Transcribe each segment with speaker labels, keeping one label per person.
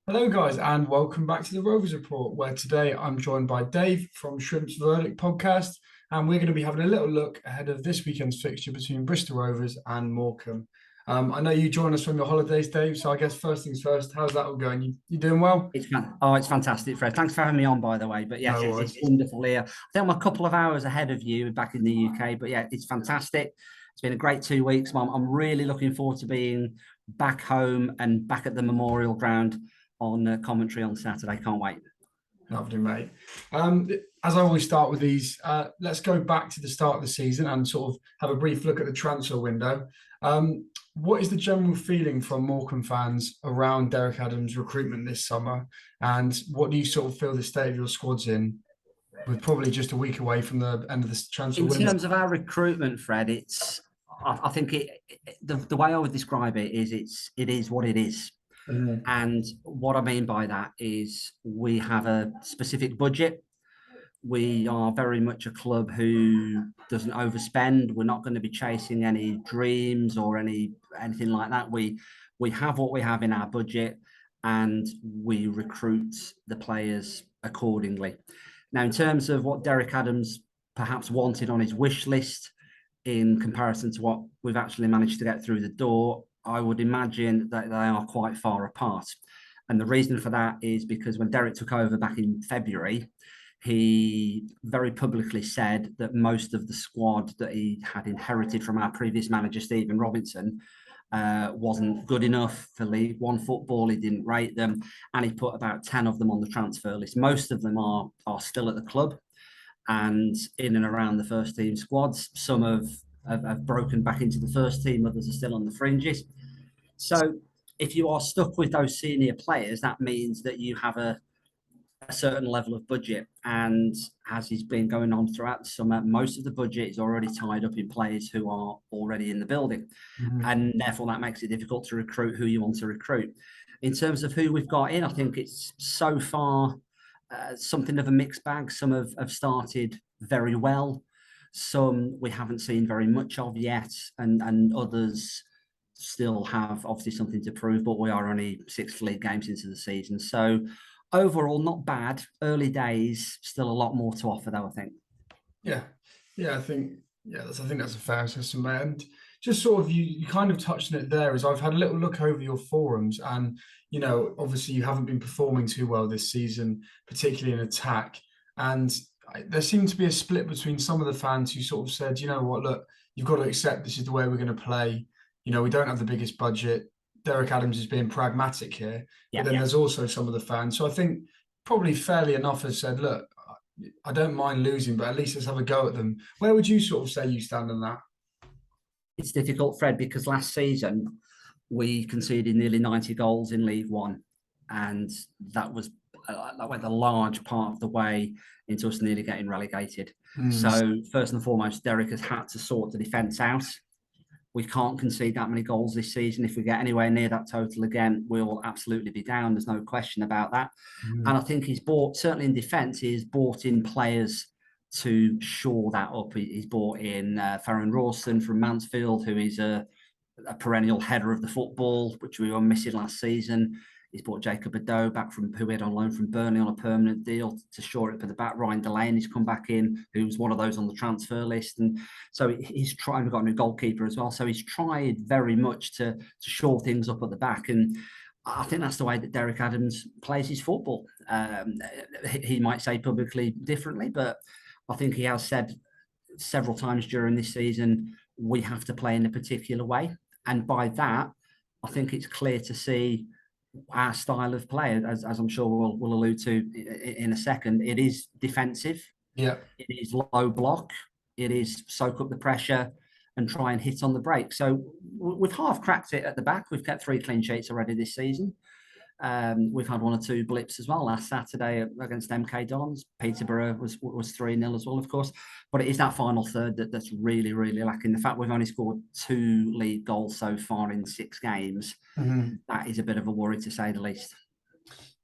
Speaker 1: Hello, guys, and welcome back to the Rovers Report, where today I'm joined by Dave from Shrimp's Verdict podcast, and we're going to be having a little look ahead of this weekend's fixture between Bristol Rovers and Morecambe. I know you joined us from your holidays, Dave, so I guess first things first, how's that all going? You doing well?
Speaker 2: It's fantastic, Fred. Thanks for having me on, by the way. But yes,
Speaker 1: No
Speaker 2: it's
Speaker 1: worries.
Speaker 2: wonderful here. I think I'm a couple of hours ahead of you back in the UK, but yeah, it's fantastic. It's been a great 2 weeks. I'm really looking forward to being back home and back at the Memorial Ground on commentary on Saturday. Can't wait.
Speaker 1: Lovely, mate. Um, as I always start with these, let's go back to the start of the season and sort of have a brief look at the transfer window. What is the general feeling from Morecambe fans around Derek Adams' recruitment this summer? And what do you sort of feel the state of your squad's in, with probably just a week away from the end of the transfer
Speaker 2: In
Speaker 1: window?
Speaker 2: terms of our recruitment, Fred, I think the way I would describe it is it is what it is.
Speaker 1: Mhm.
Speaker 2: And what I mean by that is we have a specific budget. We are very much a club who doesn't overspend. We're not going to be chasing any dreams or anything like that. We have what we have in our budget, and we recruit the players accordingly. Now, in terms of what Derek Adams perhaps wanted on his wish list in comparison to what we've actually managed to get through the door, I would imagine that they are quite far apart. And the reason for that is because when Derek took over back in February, he very publicly said that most of the squad that he had inherited from our previous manager, Stephen Robinson, wasn't good enough for League One football. He didn't rate them, and he put about 10 of them on the transfer list. Most of them are still at the club and in and around the first team squads. Some have broken back into the first team, others are still on the fringes. So if you are stuck with those senior players, that means that you have a certain level of budget. And as has been going on throughout the summer, most of the budget is already tied up in players who are already in the building.
Speaker 1: Mhm.
Speaker 2: And therefore, that makes it difficult to recruit who you want to recruit. In terms of who we've got in, I think it's so far something of a mixed bag. Some have started very well. Some we haven't seen very much of yet, and others still have obviously something to prove, but we are only 6 league games into the season. So overall, not bad. Early days, still a lot more to offer, though, I think.
Speaker 1: Yeah, yeah, I think that's a fair assessment, mate. And just sort of you kind of touched on it there. As I've had a little look over your forums, and obviously you haven't been performing too well this season, particularly in attack. And there seemed to be a split between some of the fans who sort of said, you know what, look, you've got to accept this is the way we're going to play. We don't have the biggest budget. Derek Adams is being pragmatic here, but
Speaker 2: Yeah,
Speaker 1: then there's also some of the fans. So I think probably fairly enough has said, look, I don't mind losing, but at least let's have a go at them. Where would you sort of say you stand on that?
Speaker 2: it's difficult, Fred, because last season we conceded nearly 90 goals in League One, and that was that went a large part of the way into us nearly getting relegated.
Speaker 1: Mm.
Speaker 2: So first and foremost, Derek has had to sort the defence out. We can't concede that many goals this season. If we get anywhere near that total again, we'll absolutely be down. There's no question about that.
Speaker 1: Mm.
Speaker 2: And I think he's bought, certainly in defence, he's bought in players to shore that up. He's bought in Farron Rawson from Mansfield, who is a perennial header of the football, which we were missing last season. He's brought Jacob Ado back from who we had on loan from Burnley on a permanent deal to shore it up at the back. Ryan Delaney's come back in, who's one of those on the transfer list, and so he's trying. We've got a new goalkeeper as well, so he's tried very much to shore things up at the back, and I think that's the way that Derek Adams plays his football. He might say publicly differently, but I think he has said several times during this season we have to play in a particular way, and by that, I think it's clear to see our style of play, as I'm sure we'll allude to in a second. It is defensive,
Speaker 1: Yeah.
Speaker 2: it is low block, it is soak up the pressure and try and hit on the break. So we've half cracked it at the back. We've kept 3 clean sheets already this season. We've had 1 or 2 blips as well. Last Saturday against MK Dons, Peterborough was 3-0 as well, of course. But it is that final third that's really, really lacking. The fact we've only scored 2 league goals so far in 6 games,
Speaker 1: Mhm.
Speaker 2: that is a bit of a worry to say the least.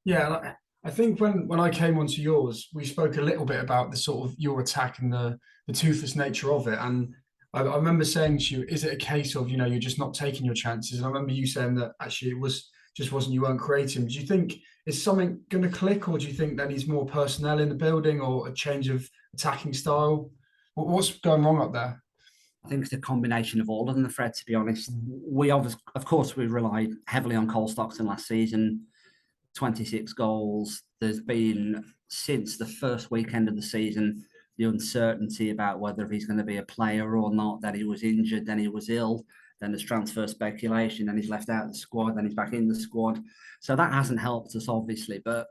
Speaker 1: Yeah, and I think when I came onto yours, we spoke a little bit about the sort of your attack and the toothless nature of it. And I remember saying to you, is it a case of you're just not taking your chances? And I remember you saying that actually it was just wasn't, you weren't creating. Do you think is something going to click, or do you think there needs more personnel in the building or a change of attacking style? What's going wrong up there?
Speaker 2: I think it's a combination of all of them, Fred, to be honest. We obviously, of course, we relied heavily on Cole Stockton last season, 26 goals. There's been, since the first weekend of the season, the uncertainty about whether he's going to be a player or not, that he was injured, then he was ill, then there's transfer speculation, then he's left out of the squad, then he's back in the squad. So that hasn't helped us, obviously, but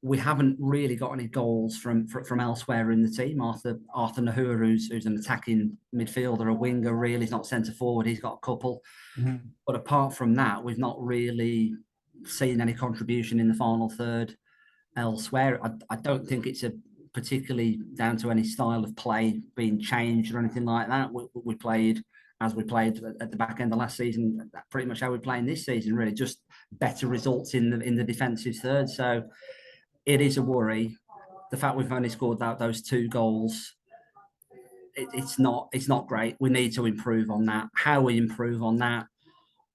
Speaker 2: we haven't really got any goals from elsewhere in the team. Arthur Nahua, who's an attacking midfielder, a winger, really, he's not centre forward. He's got a couple, but apart from that, we've not really seen any contribution in the final third elsewhere. I don't think it's a particularly down to any style of play being changed or anything like that. We played as we played at the back end of last season, pretty much how we're playing this season, really, just better results in the defensive third. So it is a worry. The fact we've only scored those 2 goals, it's not great. We need to improve on that. How we improve on that,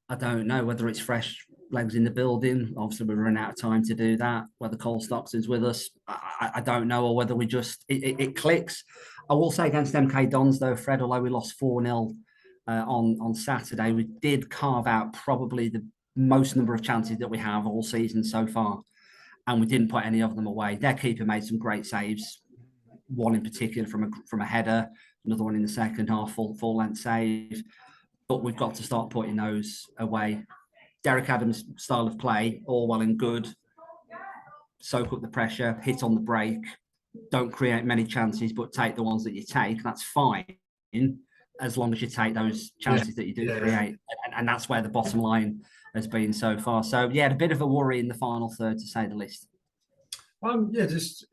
Speaker 2: I don't know. Whether it's fresh legs in the building, obviously we're running out of time to do that. Whether Cole Stockton's with us, I don't know, or whether we just it clicks. I will say against MK Dons though, Fred, although we lost 4-0 on Saturday, we did carve out probably the most number of chances that we have all season so far, and we didn't put any of them away. Their keeper made some great saves. One in particular from a header, another one in the second half, full length save. But we've got to start putting those away. Derek Adams' style of play, all well and good. Soak up the pressure, hit on the break, don't create many chances, but take the ones that you take. That's fine, as long as you take those chances that you do create. And that's where the bottom line has been so far. So, yeah, a bit of a worry in the final third, to say the least.
Speaker 1: Just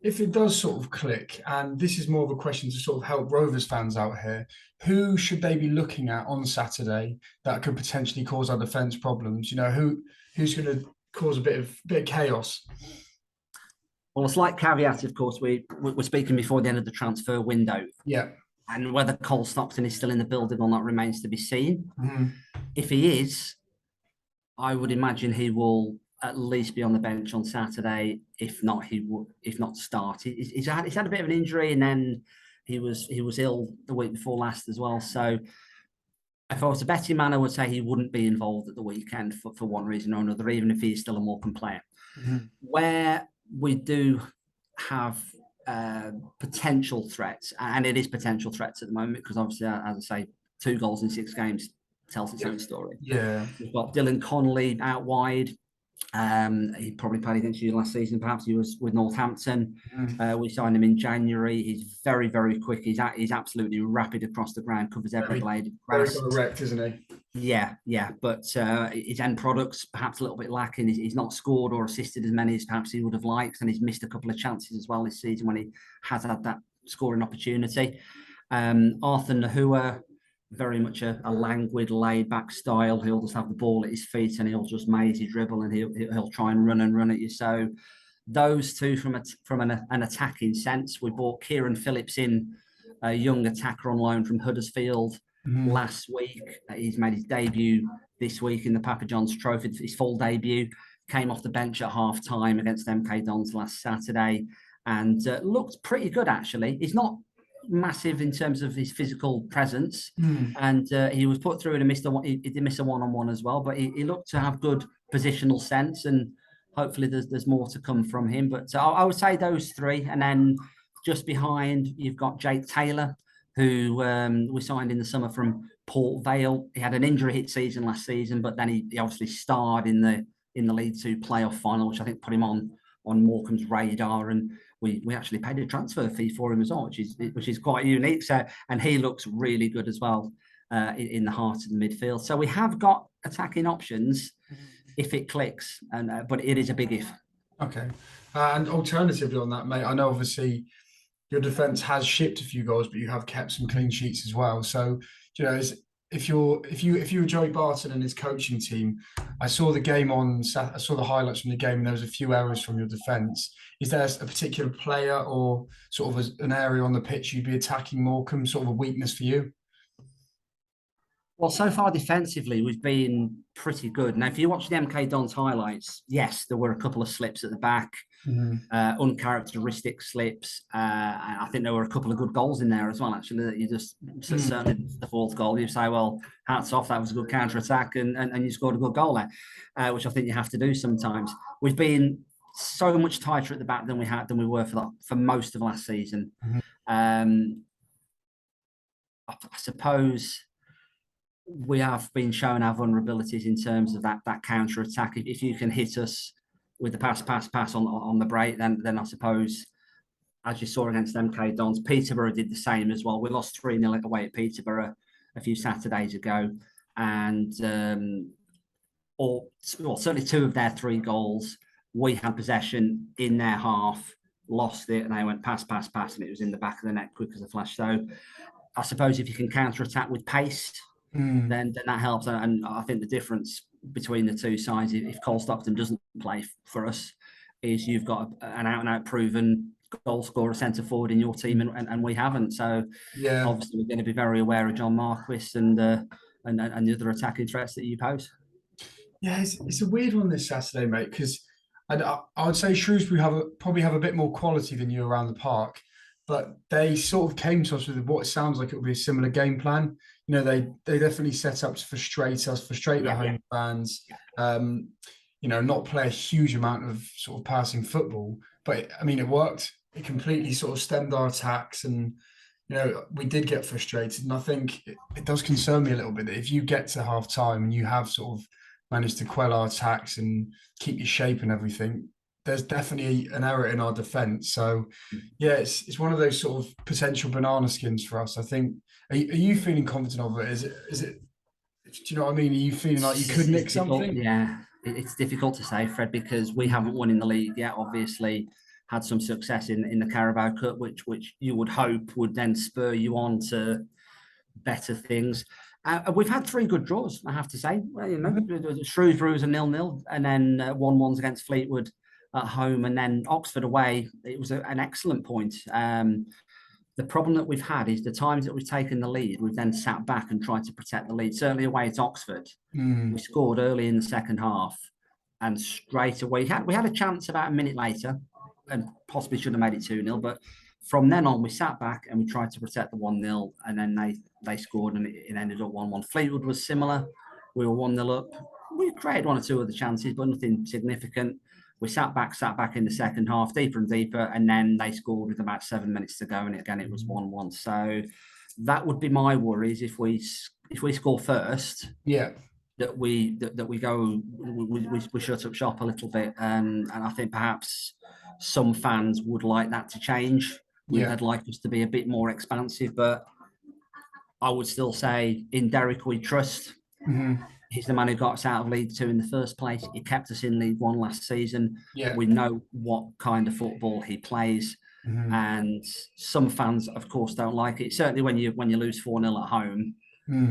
Speaker 1: if it does sort of click, and this is more of a question to sort of help Rovers fans out here, who should they be looking at on Saturday that could potentially cause our defence problems? You know, who's going to cause a bit of chaos?
Speaker 2: Well, a slight caveat, of course, we're speaking before the end of the transfer window.
Speaker 1: Yeah.
Speaker 2: And whether Cole Stockton is still in the building or not remains to be seen. If he is, I would imagine he will at least be on the bench on Saturday. If not, if not start. He's had a bit of an injury, and then he was ill the week before last as well. So if I was a betting man, I would say he wouldn't be involved at the weekend for one reason or another, even if he's still a Morecambe player. Where we do have potential threats, and it is potential threats at the moment, because obviously, as I say, 2 goals in 6 games tells its own story.
Speaker 1: Yeah.
Speaker 2: We've got Dylan Connolly out wide. He probably played against you last season. Perhaps he was with Northampton. We signed him in January. He's very, very quick. He's absolutely rapid across the ground, covers every blade of grass.
Speaker 1: Very direct, isn't he?
Speaker 2: Yeah. But his end product's perhaps a little bit lacking. He's not scored or assisted as many as perhaps he would have liked, and he's missed a couple of chances as well this season when he has had that scoring opportunity. Arthur Nahua, very much a languid, laid-back style. He'll just have the ball at his feet and he'll just mazy dribble, and he'll try and run at you. So those two from an attacking sense. We bought Kieran Phillips in, a young attacker on loan from Huddersfield last week. He's made his debut this week in the Papa John's Trophy, his full debut. Came off the bench at half-time against MK Dons last Saturday and looked pretty good, actually. He's not massive in terms of his physical presence, and he was put through and he did miss a one-on-one as well, but he looked to have good positional sense, and hopefully there's more to come from him. But I would say those 3, and then just behind you've got Jake Taylor, who we signed in the summer from Port Vale. He had an injury hit season last season, but then he obviously starred in the League 2 playoff final, which I think put him on Morecambe's radar, and we actually paid a transfer fee for him as well, which is quite unique. So, and he looks really good as well in the heart of the midfield. So we have got attacking options if it clicks, and but it is a big if.
Speaker 1: Okay, and alternatively on that, mate, I know obviously your defence has shipped a few goals, but you have kept some clean sheets as well. So, you know, if you were Joey Barton and his coaching team, I saw the game I saw the highlights from the game, and there was a few errors from your defence. Is there a particular player or sort of an area on the pitch you'd be attacking Morecambe, sort of a weakness for you?
Speaker 2: Well, so far defensively, we've been pretty good. Now, if you watch the MK Dons highlights, yes, there were a couple of slips at the back, uncharacteristic slips. And I think there were a couple of good goals in there as well, actually, that you just, certainly the fourth goal, you say, well, hats off, that was a good counter-attack, and you scored a good goal there, which I think you have to do sometimes. We've been so much tighter at the back than we were for most of last season. I suppose we have been showing our vulnerabilities in terms of that counter attack. If you can hit us with the pass on the break, then I suppose, as you saw against MK Dons, Peterborough did the same as well. We lost 3-0 away at Peterborough a few Saturdays ago, and certainly 2 of their 3 goals, we had possession in their half, lost it, and they went pass, and it was in the back of the net quick as a flash. So I suppose if you can counter attack with pace, then that helps. And I think the difference between the two sides, if Cole Stockton doesn't play for us, is you've got an out-and-out proven goal scorer centre forward in your team, and we haven't. So obviously we're going to be very aware of John Marquis and the other attacking threats that you pose.
Speaker 1: Yeah, it's a weird one this Saturday, mate, because I would say Shrewsbury probably have a bit more quality than you around the park, but they sort of came to us with what sounds like it will be a similar game plan. You know, they definitely set up to frustrate us, frustrate the home fans. You know, not play a huge amount of sort of passing football, but I mean, it worked. It completely sort of stemmed our attacks, and you know, we did get frustrated. And I think it does concern me a little bit that if you get to half time and you have sort of managed to quell our attacks and keep your shape and everything, there's definitely an error in our defence. So, yeah, it's one of those sort of potential banana skins for us. I think. Are you feeling confident of it? Is it? Do you know what I mean? Are you feeling like you could nick something?
Speaker 2: Yeah, it's difficult to say, Fred, because we haven't won in the league yet. Obviously, had some success in the Carabao Cup, which you would hope would then spur you on to better things. We've had 3 good draws, I have to say. Well, you know, Shrewsbury was a 0-0, and then 1-1 against Fleetwood at home, and then Oxford away. It was an excellent point. The problem that we've had is the times that we've taken the lead, we've then sat back and tried to protect the lead. Certainly away at Oxford, we scored early in the second half, and straight away we had a chance about a minute later, and possibly should have made it 2-0. But from then on, we sat back and we tried to protect the 1-0, and then they scored, and it ended up 1-1. Fleetwood was similar. We were 1-0 up. We created 1 or 2 other chances, but nothing significant. We sat back in the second half, deeper and deeper, and then they scored with about 7 minutes to go, and again it was 1-1. So that would be my worries if we score first.
Speaker 1: Yeah.
Speaker 2: That we go we shut up shop a little bit, and I think perhaps some fans would like that to change. They'd like us to be a bit more expansive, but I would still say in Derek we trust. He's the man who got us out of League Two in the first place. He kept us in League One last season. We know what kind of football he plays. And some fans, of course, don't like it. Certainly when you lose 4-0 at home,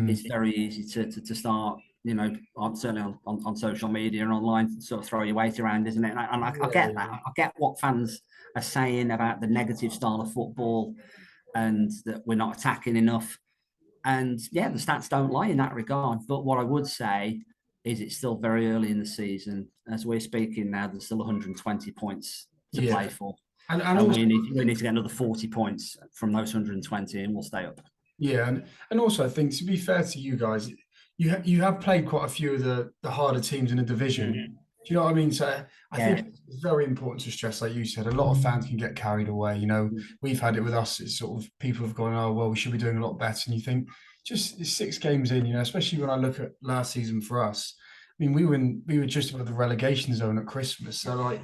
Speaker 2: it's very easy to start, you know, certainly on social media and online, sort of throw your weight around, isn't it? And I get that. I get what fans are saying about the negative style of football and that we're not attacking enough. And yeah, the stats don't lie in that regard. But what I would say is it's still very early in the season. As we're speaking now, there's still 120 points to play for. And also, we need to get another 40 points from those 120 and we'll stay up.
Speaker 1: Yeah, and also I think, to be fair to you guys, you have played quite a few of the harder teams in the division. Do you know what I mean? So I think it's very important to stress, like you said, a lot of fans can get carried away. You know, we've had it with us. It's sort of people have gone, oh, well, we should be doing a lot better. And you think, just it's 6 games in, you know, especially when I look at last season for us. I mean, we were just above the relegation zone at Christmas. So like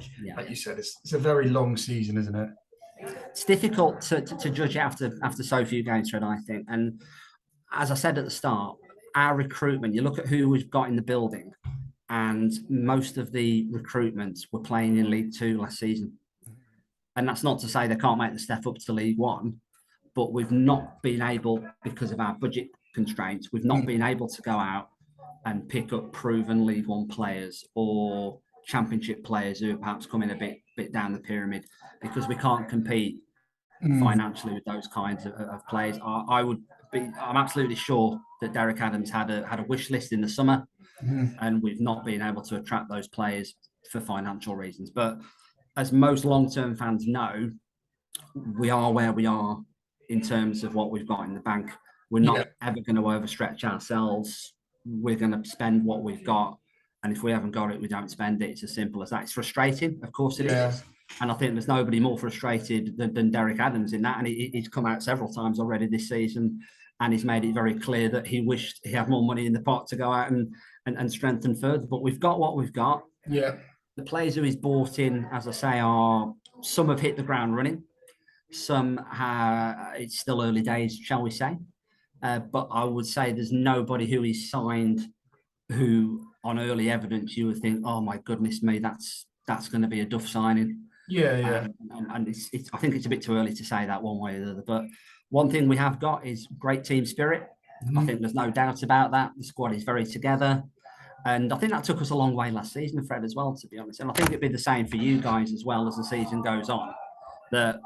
Speaker 1: you said, it's a very long season, isn't it?
Speaker 2: It's difficult to judge after so few games, Fred, I think. And as I said at the start, our recruitment, you look at who we've got in the building, and most of the recruitments were playing in League Two last season. And that's not to say they can't make the step up to League One, but we've not been able, because of our budget constraints, we've not been able to go out and pick up proven League One players or Championship players who are perhaps coming a bit down the pyramid, because we can't compete financially with those kinds of players. I would I'm absolutely sure that Derek Adams had a wish list in the summer, and we've not been able to attract those players for financial reasons. But as most long-term fans know, we are where we are in terms of what we've got in the bank. We're not ever going to overstretch ourselves. We're going to spend what we've got. And if we haven't got it, we don't spend it. It's as simple as that. It's frustrating. Of course it is. And I think there's nobody more frustrated than Derek Adams in that. And he's come out several times already this season, and he's made it very clear that he wished he had more money in the pot to go out and strengthen further. But we've got what we've got.
Speaker 1: Yeah.
Speaker 2: The players who he's bought in, as I say, some have hit the ground running. Some it's still early days, shall we say. But I would say there's nobody who he's signed who, on early evidence, you would think, oh my goodness me, that's going to be a duff signing.
Speaker 1: Yeah.
Speaker 2: And I think it's a bit too early to say that one way or the other. But one thing we have got is great team spirit. I think there's no doubt about that. The squad is very together. And I think that took us a long way last season, Fred, as well, to be honest. And I think it'd be the same for you guys as well as the season goes on. That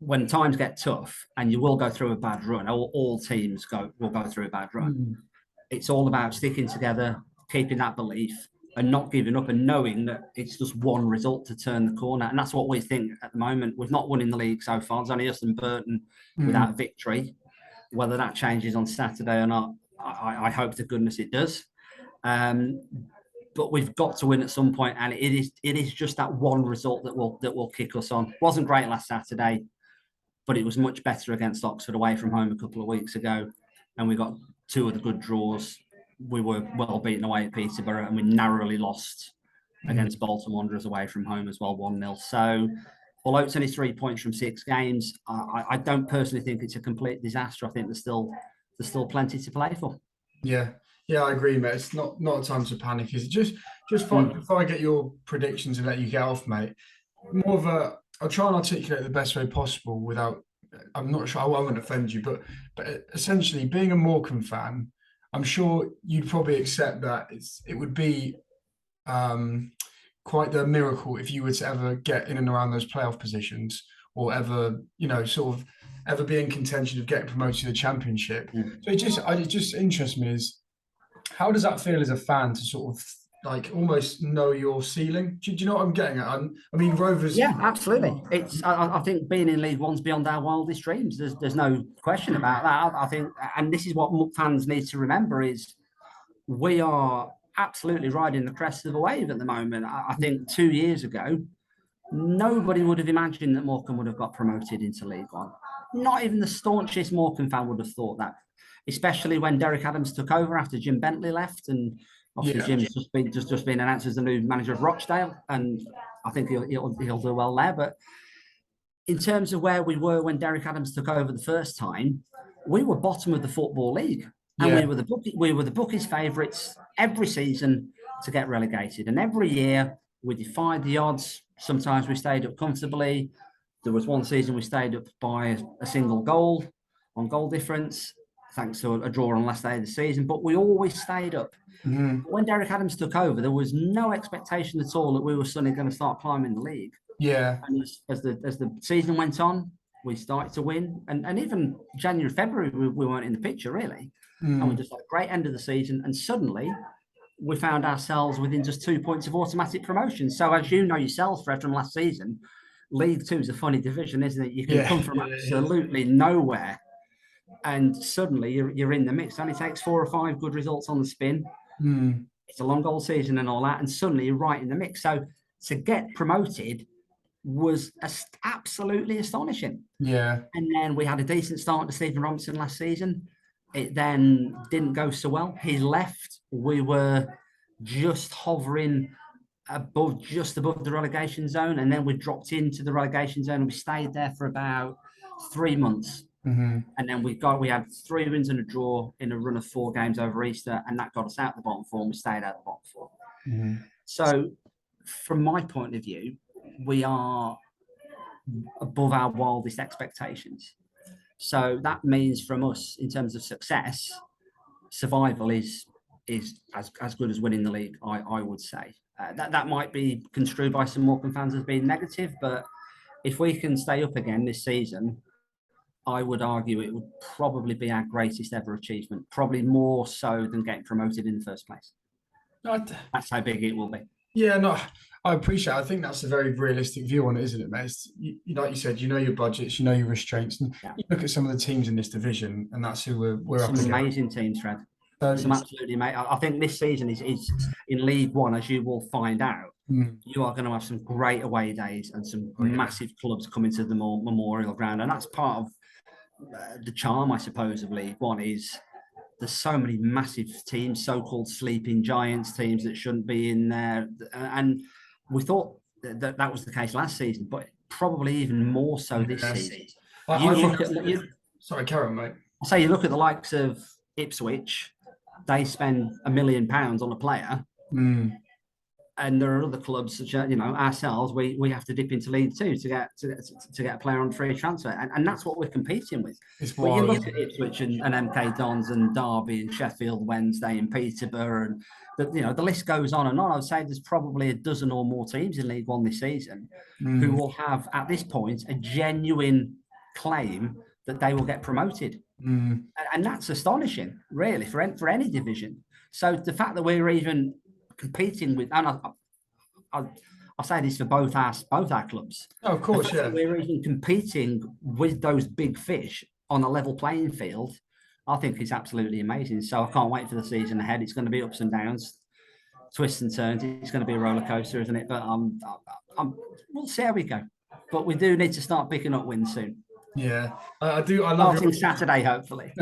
Speaker 2: when times get tough, and you will go through a bad run, all teams will go through a bad run. It's all about sticking together, keeping that belief, and not giving up, and knowing that it's just one result to turn the corner. And that's what we think at the moment. We've not won in the league so far. It's only us and Burton without victory. Whether that changes on Saturday or not, I hope to goodness it does. But we've got to win at some point, and it is just that one result that will kick us on. It wasn't great last Saturday, but it was much better against Oxford away from home a couple of weeks ago, and we got 2 of the good draws. We were well beaten away at Peterborough, and we narrowly lost against Bolton Wanderers away from home as well, 1-0. So, although it's only 3 points from 6 games, I don't personally think it's a complete disaster. I think there's still plenty to play for.
Speaker 1: Yeah, I agree, mate. It's not a time to panic. Is it just before I get your predictions and let you get off, mate? More of a, I'll try and articulate the best way possible without. I'm not sure I won't offend you, but essentially, being a Morecambe fan, I'm sure you'd probably accept that it would be quite the miracle if you were to ever get in and around those playoff positions, or ever, sort of ever be in contention of getting promoted to the Championship. So it just interests me, is how does that feel as a fan to sort of like almost know your ceiling? Do you know what I'm getting at? I mean, Rovers.
Speaker 2: Yeah, absolutely. I think being in League One's beyond our wildest dreams. There's no question about that. I think, and this is what fans need to remember, is we are absolutely riding the crest of a wave at the moment. I think 2 years ago, nobody would have imagined that Morecambe would have got promoted into League One. Not even the staunchest Morecambe fan would have thought that, especially when Derek Adams took over after Jim Bentley left, and obviously Jim's just been announced as the new manager of Rochdale, and I think he'll do well there. But in terms of where we were when Derek Adams took over the first time, we were bottom of the Football League, and we were the bookies' favourites every season to get relegated, and every year we defied the odds. Sometimes we stayed up comfortably. There was one season we stayed up by a single goal on goal difference, thanks to a draw on the last day of the season, but we always stayed up. When Derek Adams took over, there was no expectation at all that we were suddenly going to start climbing the league. And as the season went on, we started to win, and even January, February, we weren't in the picture really, and we just had a great end of the season, and suddenly we found ourselves within just 2 points of automatic promotion. So as you know yourself, Fred, from last season, League Two is a funny division, isn't it? You can come from absolutely nowhere, and suddenly you're in the mix. It only takes 4 or 5 good results on the spin. It's a long goal season and all that, and suddenly you're right in the mix. So to get promoted was absolutely astonishing. And then we had a decent start to Stephen Robinson last season. It then didn't go so well. He left. We were just hovering just above the relegation zone, and then we dropped into the relegation zone, and we stayed there for about 3 months. And then we had 3 wins and a draw in a run of 4 games over Easter, and that got us out the bottom 4, and we stayed out the bottom 4. So from my point of view, we are above our wildest expectations. So that means from us, in terms of success, survival is as good as winning the league, I would say. That might be construed by some Morecambe fans as being negative, but if we can stay up again this season, I would argue it would probably be our greatest ever achievement, probably more so than getting promoted in the first place. That's how big it will be.
Speaker 1: Yeah, no, I appreciate it. I think that's a very realistic view on it, isn't it, mate? Like you said, you know your budgets, you know your restraints, and you look at some of the teams in this division, and that's who we're up
Speaker 2: against.
Speaker 1: Some
Speaker 2: amazing teams, Fred. Some absolutely amazing. I think this season is in League One, as you will find out. You are going to have some great away days and some massive clubs coming to the Memorial Ground, and that's part of the charm, I suppose, of League One. Is there's so many massive teams, so-called sleeping giants, teams that shouldn't be in there, and we thought that was the case last season, but probably even more so this season.
Speaker 1: Sorry, carry on, mate.
Speaker 2: I'll say you look at the likes of Ipswich, they spend £1 million on a player. And there are other clubs such as, ourselves, we have to dip into League Two to get a player on free transfer. And that's what we're competing with. But you look at Ipswich and MK Dons and Derby and Sheffield Wednesday and Peterborough, and the list goes on and on. I would say there's probably a dozen or more teams in League One this season who will have, at this point, a genuine claim that they will get promoted. And that's astonishing, really, for any division. So the fact that we're even competing with, and I'll say this for both our clubs.
Speaker 1: Oh, of course, yeah.
Speaker 2: We're even competing with those big fish on a level playing field. I think it's absolutely amazing. So I can't wait for the season ahead. It's going to be ups and downs, twists and turns. It's going to be a roller coaster, isn't it? But we'll see how we go. But we do need to start picking up wins soon.
Speaker 1: Yeah, I do. I love
Speaker 2: starting Saturday, hopefully.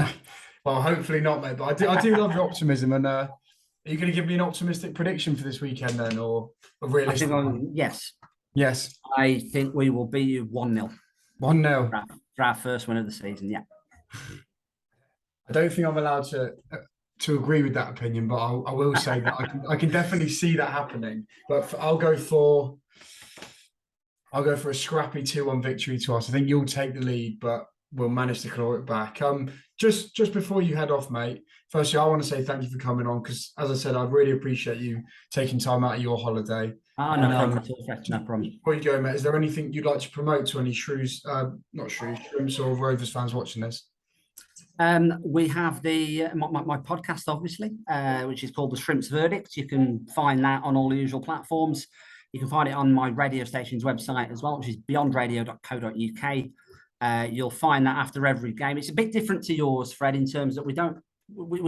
Speaker 1: Well, hopefully not, mate. But I do love your optimism. And are you going to give me an optimistic prediction for this weekend then, or a realistic one?
Speaker 2: Yes.
Speaker 1: Yes.
Speaker 2: I think we will beat you 1-0.
Speaker 1: 1-0
Speaker 2: for our first win of the season. Yeah.
Speaker 1: I don't think I'm allowed to agree with that opinion, but I will say that I can definitely see that happening. But I'll go for a scrappy 2-1 victory to us. I think you'll take the lead, but we'll manage to claw it back. Just before you head off, mate, firstly, I want to say thank you for coming on, because, as I said, I really appreciate you taking time out of your holiday.
Speaker 2: No problem at all, Fred. No problem.
Speaker 1: Before you go, mate, is there anything you'd like to promote to any Shrimps or Rovers fans watching this?
Speaker 2: We have my podcast, obviously, which is called The Shrimps Verdict. You can find that on all the usual platforms. You can find it on my radio station's website as well, which is beyondradio.co.uk. You'll find that after every game. It's a bit different to yours, Fred, in terms that we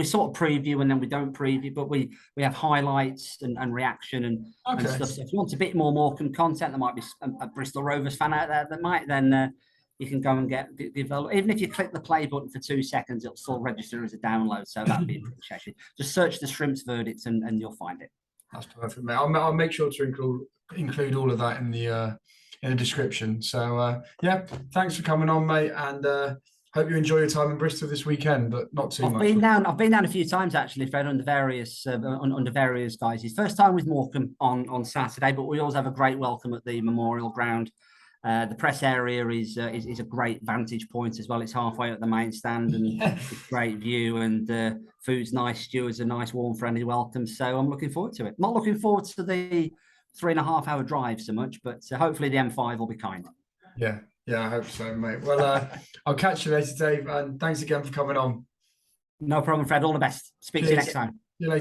Speaker 2: sort of preview and then we don't preview, but we have highlights and reaction and stuff. So if you want a bit more Morecambe content, there might be a Bristol Rovers fan out there that might, then you can go and get even if you click the play button for 2 seconds, it'll still register as a download. So that'd be appreciated. Just search The Shrimps Verdicts and you'll find it. That's
Speaker 1: perfect, mate. I'll make sure to include all of that in the description. So yeah, thanks for coming on, mate, and hope you enjoy your time in Bristol this weekend, but not too much.
Speaker 2: I've been down a few times actually, Fred, under various guises. First time with Morecambe on Saturday, but we always have a great welcome at the Memorial Ground. The press area is a great vantage point as well. It's halfway up the main stand and it's a great view, and food's nice, stewards are nice, warm, friendly welcome. So I'm looking forward to it. Not looking forward to the 3.5-hour drive so much, but hopefully the M5 will be kind.
Speaker 1: Yeah, I hope so, mate. Well, I'll catch you later, Dave, and thanks again for coming on.
Speaker 2: No problem, Fred. All the best. Speak to you next time.